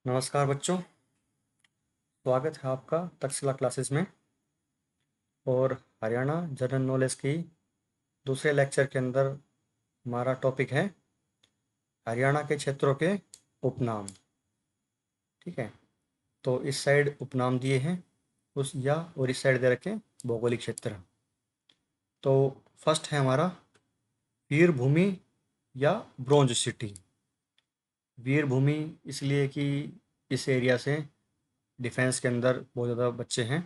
नमस्कार बच्चों, स्वागत है आपका तक्षशिला क्लासेस में। और हरियाणा जनरल नॉलेज की दूसरे लेक्चर के अंदर हमारा टॉपिक है हरियाणा के क्षेत्रों के उपनाम। ठीक है, तो इस साइड उपनाम दिए हैं और इस साइड दे रखे भौगोलिक क्षेत्र। तो फर्स्ट है हमारा वीर भूमि या ब्रोंज सिटी। वीर भूमि इसलिए कि इस एरिया से डिफेंस के अंदर बहुत ज़्यादा बच्चे हैं।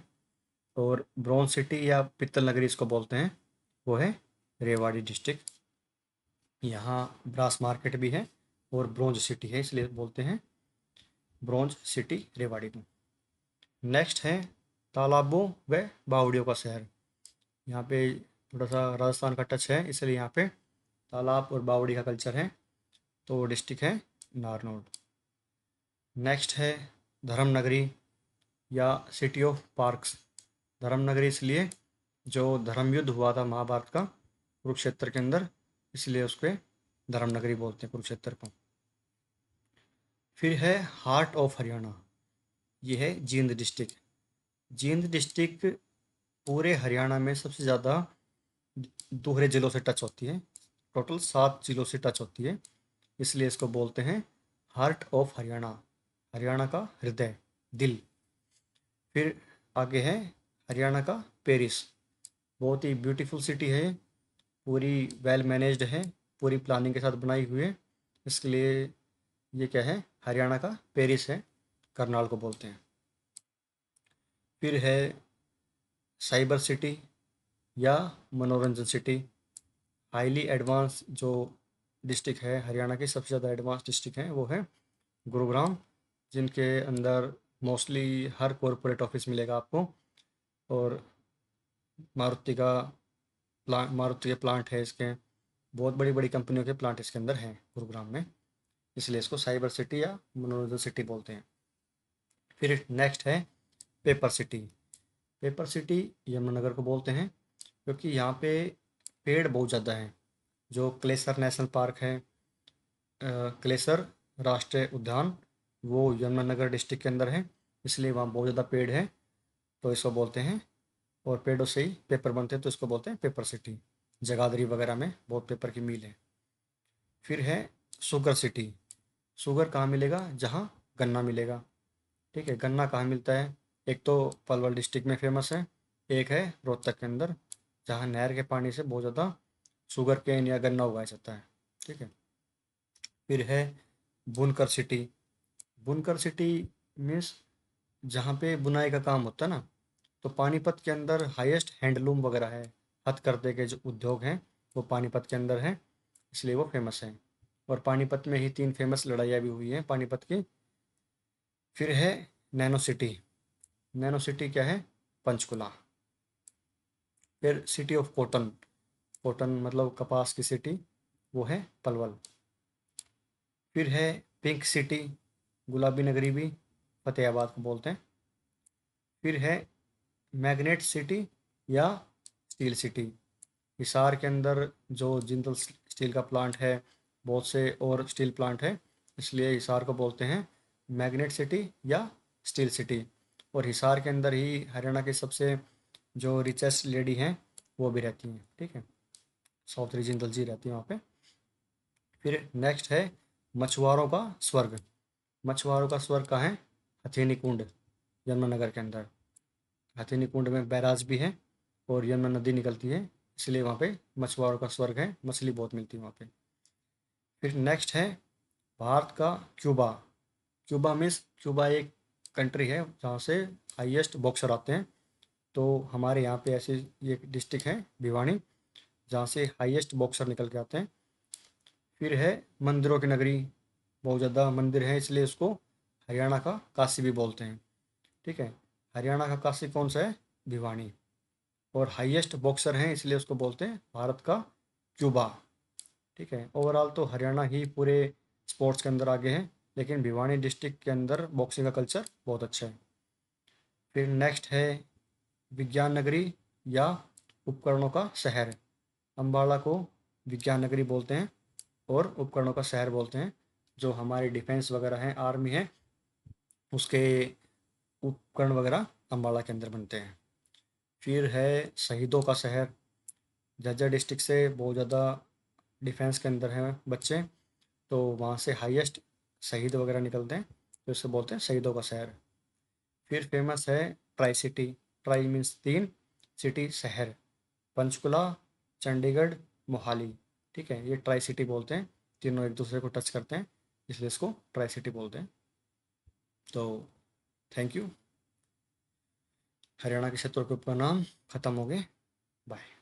और ब्रॉन्ज सिटी या पित्तल नगरी इसको बोलते हैं, वो है रेवाड़ी डिस्ट्रिक्ट। यहाँ ब्रास मार्केट भी है और ब्रॉन्ज सिटी है, इसलिए बोलते हैं ब्रॉन्ज सिटी रेवाड़ी को। नेक्स्ट है तालाबों व बावड़ियों का शहर। यहाँ पे थोड़ा सा राजस्थान का टच है, इसलिए यहाँ पे तालाब और बावड़ी का कल्चर है। तो डिस्ट्रिक्ट है नारनौल। नेक्स्ट है धर्मनगरी या सिटी ऑफ पार्क्स। धर्मनगरी इसलिए जो धर्म युद्ध हुआ था महाभारत का कुरुक्षेत्र के अंदर, इसलिए उसको धर्मनगरी बोलते हैं कुरुक्षेत्र को। फिर है हार्ट ऑफ हरियाणा, ये है जींद डिस्ट्रिक्ट। जींद डिस्ट्रिक्ट पूरे हरियाणा में सबसे ज़्यादा दोहरे जिलों से टच होती है। टोटल 7 जिलों से टच होती है, इसलिए इसको बोलते हैं हार्ट ऑफ हरियाणा, हरियाणा का हृदय, दिल। फिर आगे है हरियाणा का पेरिस। बहुत ही ब्यूटीफुल सिटी है, पूरी वेल मैनेज्ड है, पूरी प्लानिंग के साथ बनाई हुई है, इसलिए ये क्या है, हरियाणा का पेरिस है, करनाल को बोलते हैं। फिर है साइबर सिटी या मनोरंजन सिटी। हाईली एडवांस जो डिस्ट्रिक्ट है हरियाणा की, सबसे ज़्यादा एडवांस डिस्ट्रिक्ट है वो है गुरुग्राम, जिनके अंदर मोस्टली हर कॉरपोरेट ऑफिस मिलेगा आपको। और मारुति का मारुति के प्लांट है, इसके बहुत बड़ी बड़ी कंपनियों के प्लांट इसके अंदर हैं गुरुग्राम में, इसलिए इसको साइबर सिटी या मनोरंजन सिटी बोलते हैं। फिर नेक्स्ट है paper city. Paper city Yamunanagar को बोलते हैं, क्योंकि यहाँ पे पेड़ बहुत ज़्यादा हैं। जो क्लेसर नेशनल पार्क है, क्लेसर राष्ट्रीय उद्यान, वो यमुनानगर डिस्ट्रिक्ट के अंदर है, इसलिए वहाँ बहुत ज़्यादा पेड़ है, तो इसको बोलते हैं। और पेड़ों से ही पेपर बनते हैं, तो इसको बोलते हैं पेपर सिटी। जगाधरी वगैरह में बहुत पेपर की मिल है। फिर है शुगर सिटी। शुगर कहाँ मिलेगा, जहाँ गन्ना मिलेगा। ठीक है, गन्ना कहाँ मिलता है, एक तो पलवल डिस्ट्रिक्ट में फेमस है, एक है रोहतक के अंदर, जहाँ नहर के पानी से बहुत ज़्यादा शुगर केन या गन्ना उगाया जाता है। ठीक है। फिर है बुनकर सिटी। बुनकर सिटी मीन्स जहाँ पे बुनाई का काम होता है ना, तो पानीपत के अंदर हाईएस्ट हैंडलूम वगैरह है, हथकरघे के जो उद्योग हैं वो पानीपत के अंदर है, इसलिए वो फेमस है। और पानीपत में ही 3 फेमस लड़ाइयाँ भी हुई हैं पानीपत की। फिर है नैनो सिटी। नैनो सिटी क्या है, पंचकुला। फिर सिटी ऑफ कॉटन, कॉटन मतलब कपास की सिटी, वो है पलवल। फिर है पिंक सिटी, गुलाबी नगरी भी फतेहाबाद को बोलते हैं। फिर है मैग्नेट सिटी या स्टील सिटी। हिसार के अंदर जो जिंदल स्टील का प्लांट है, बहुत से और स्टील प्लांट है, इसलिए हिसार को बोलते हैं मैग्नेट सिटी या स्टील सिटी। और हिसार के अंदर ही हरियाणा की सबसे जो रिचेस्ट लेडी हैं वो भी रहती हैं। ठीक है, चौधरी जिंदल जी रहती हैं वहाँ पे। फिर नेक्स्ट है मछुआरों का स्वर्ग। मछुआरों का स्वर्ग कहाँ है, हथेनी कुंड, यमुनानगर के अंदर। हथेनी कुंड में बैराज भी है और यमुना नदी निकलती है, इसलिए वहाँ पे मछुआरों का स्वर्ग है, मछली बहुत मिलती है वहाँ पे। फिर नेक्स्ट है भारत का क्यूबा। क्यूबा मीन्स क्यूबा एक कंट्री है जहाँ से हाईएस्ट बॉक्सर आते हैं। तो हमारे यहाँ पे ऐसी एक डिस्ट्रिक्ट है भिवानी, जहाँ से हाईएस्ट बॉक्सर निकल के आते हैं। फिर है मंदिरों की नगरी, बहुत ज़्यादा मंदिर है, इसलिए उसको हरियाणा का काशी भी बोलते हैं। ठीक है, हरियाणा का काशी कौन सा है, भिवानी। और हाईएस्ट बॉक्सर हैं, इसलिए उसको बोलते हैं भारत का क्यूबा। ठीक है, ओवरऑल तो हरियाणा ही पूरे स्पोर्ट्स के अंदर आगे है, लेकिन भिवानी डिस्ट्रिक्ट के अंदर बॉक्सिंग का कल्चर बहुत अच्छा है। फिर नेक्स्ट है विज्ञान नगरी या उपकरणों का शहर। अम्बाला को विज्ञान नगरी बोलते हैं और उपकरणों का शहर बोलते हैं। जो हमारी डिफेंस वगैरह हैं, आर्मी है, उसके उपकरण वगैरह अम्बाला के अंदर बनते हैं। फिर है शहीदों का शहर। झज्जर डिस्ट्रिक्ट से बहुत ज़्यादा डिफेंस के अंदर हैं बच्चे, तो वहाँ से हाईएस्ट शहीद वगैरह निकलते हैं, तो इससे बोलते हैं शहीदों का शहर। फिर फेमस है ट्राई सिटी। ट्राई मीन्स तीन, सिटी शहर। पंचकुला, चंडीगढ़, मोहाली। ठीक है, ये ट्राई सिटी बोलते हैं, तीनों एक दूसरे को टच करते हैं, इसलिए इसको ट्राई सिटी बोलते हैं। तो थैंक यू। हरियाणा के क्षेत्रों के उपनाम खत्म हो गए। बाय।